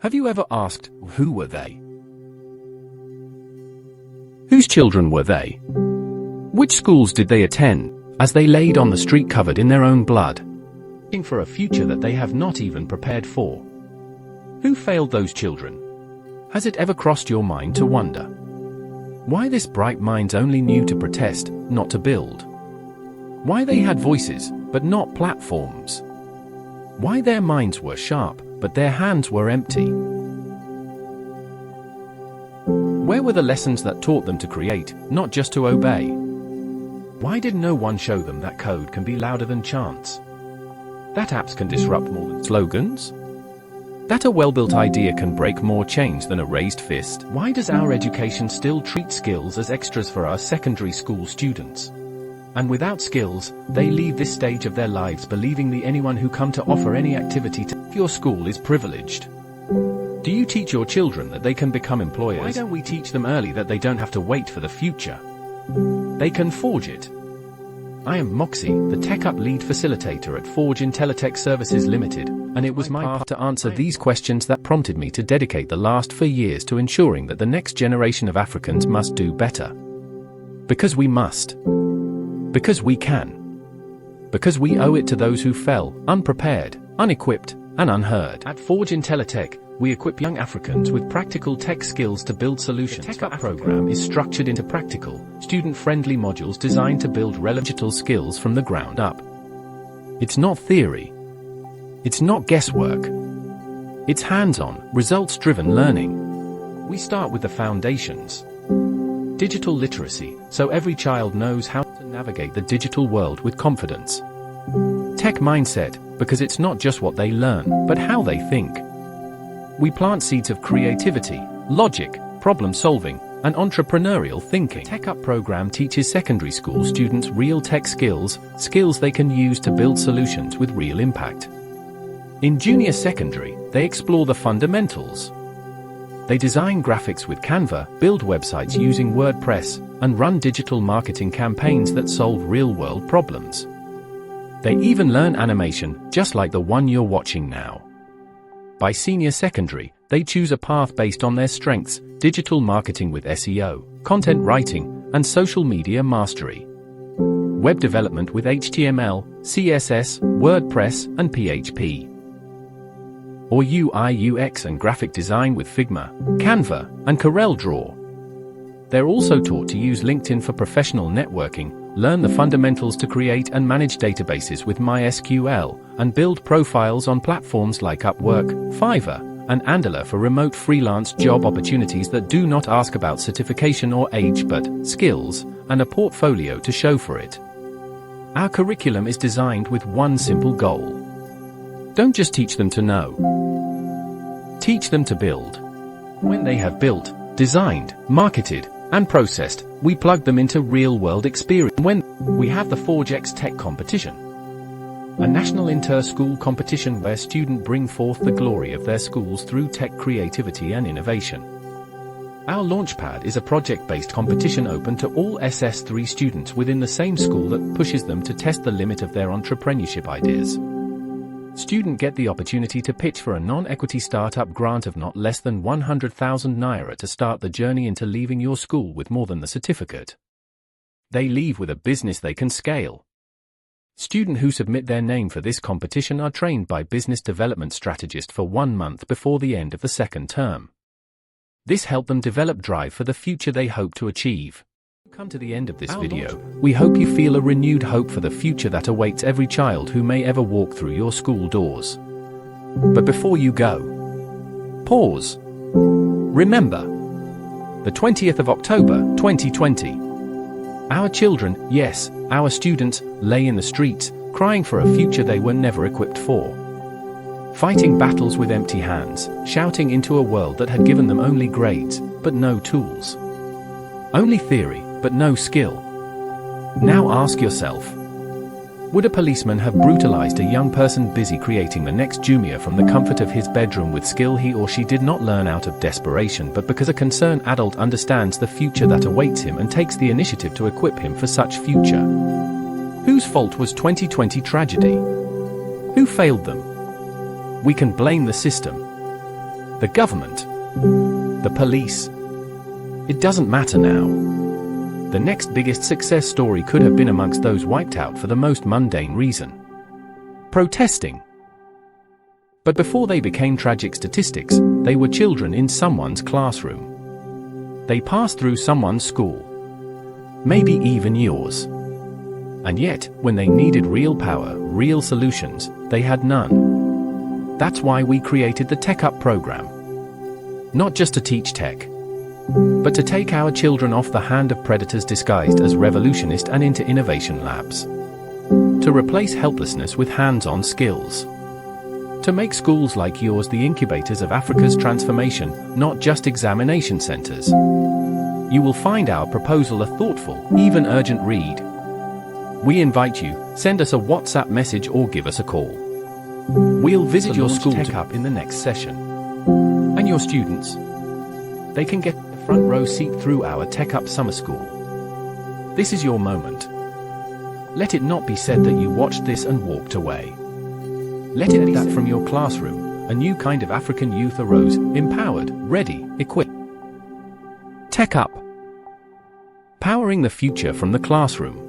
Have you ever asked, who were they? Whose children were they? Which schools did they attend, as they laid on the street covered in their own blood, looking for a future that they have not even prepared for? Who failed those children? Has it ever crossed your mind to wonder why this bright minds only knew to protest, not to build? Why they had voices, but not platforms? Why their minds were sharp, but their hands were empty? Where were the lessons that taught them to create, not just to obey? Why did no one show them that code can be louder than chants? That apps can disrupt more than slogans? That a well-built idea can break more chains than a raised fist? Why does our education still treat skills as extras for our secondary school students? And without skills, they leave this stage of their lives believing that anyone who come to offer any activity to your school is privileged. Do you teach your children that they can become employers? Why don't we teach them early that they don't have to wait for the future? They can forge it. I am Moxie, the TechUp lead facilitator at Forge Intellitech Services Limited, and it was my path to answer these questions that prompted me to dedicate the last 4 years to ensuring that the next generation of Africans must do better. Because we must. Because we can. Because we owe it to those who fell, unprepared, unequipped, and unheard. At Forge Intellitech, we equip young Africans with practical tech skills to build solutions. The TechUp program is structured into practical, student-friendly modules designed to build relevant digital skills from the ground up. It's not theory. It's not guesswork. It's hands-on, results-driven learning. We start with the foundations. Digital literacy, so every child knows how to navigate the digital world with confidence. Tech mindset, because it's not just what they learn, but how they think. We plant seeds of creativity, logic, problem-solving, and entrepreneurial thinking. The TechUp program teaches secondary school students real tech skills they can use to build solutions with real impact. In junior secondary, they explore the fundamentals. They design graphics with Canva, build websites using WordPress, and run digital marketing campaigns that solve real-world problems. They even learn animation, just like the one you're watching now. By senior secondary, they choose a path based on their strengths: digital marketing with SEO, content writing, and social media mastery. Web development with HTML, CSS, WordPress, and PHP. Or UI UX and graphic design with Figma, Canva, and CorelDRAW. They're also taught to use LinkedIn for professional networking, learn the fundamentals to create and manage databases with MySQL, and build profiles on platforms like Upwork, Fiverr, and Andela for remote freelance job opportunities that do not ask about certification or age but skills, and a portfolio to show for it. Our curriculum is designed with one simple goal. Don't just teach them to know. Teach them to build. When they have built, designed, marketed, and processed, we plug them into real-world experience. When we have the Forge X Tech Competition, a national inter-school competition where students bring forth the glory of their schools through tech creativity and innovation. Our Launchpad is a project-based competition open to all SS3 students within the same school that pushes them to test the limit of their entrepreneurship ideas. Students get the opportunity to pitch for a non-equity startup grant of not less than 100,000 Naira to start the journey into leaving your school with more than the certificate. They leave with a business they can scale. Students who submit their name for this competition are trained by business development strategists for 1 month before the end of the second term. This helped them develop drive for the future they hope to achieve. Come to the end of this video, we hope you feel a renewed hope for the future that awaits every child who may ever walk through your school doors. But before you go, pause. Remember, the 20th of October, 2020. Our children, yes, our students, lay in the streets, crying for a future they were never equipped for. Fighting battles with empty hands, shouting into a world that had given them only grades, but no tools. Only theory, but no skill. Now ask yourself, would a policeman have brutalized a young person busy creating the next Jumia from the comfort of his bedroom with skill he or she did not learn out of desperation but because a concerned adult understands the future that awaits him and takes the initiative to equip him for such future? Whose fault was 2020 tragedy? Who failed them? We can blame the system. the government, the police. It doesn't matter now. The next biggest success story could have been amongst those wiped out for the most mundane reason: protesting. But before they became tragic statistics, they were children in someone's classroom. They passed through someone's school. Maybe even yours. And yet, when they needed real power, real solutions, they had none. That's why we created the TechUp program. Not just to teach tech, but to take our children off the hand of predators disguised as revolutionists and into innovation labs. To replace helplessness with hands-on skills. To make schools like yours the incubators of Africa's transformation, not just examination centers. You will find our proposal a thoughtful, even urgent read. We invite you, send us a WhatsApp message or give us a call. We'll visit your school TechUp in the next session. And your students? They can get a front row seat through our TechUp summer school. This is your moment. Let it not be said that you watched this and walked away. Let it be that from your classroom, a new kind of African youth arose, empowered, ready, equipped. TechUp. Powering the future from the classroom.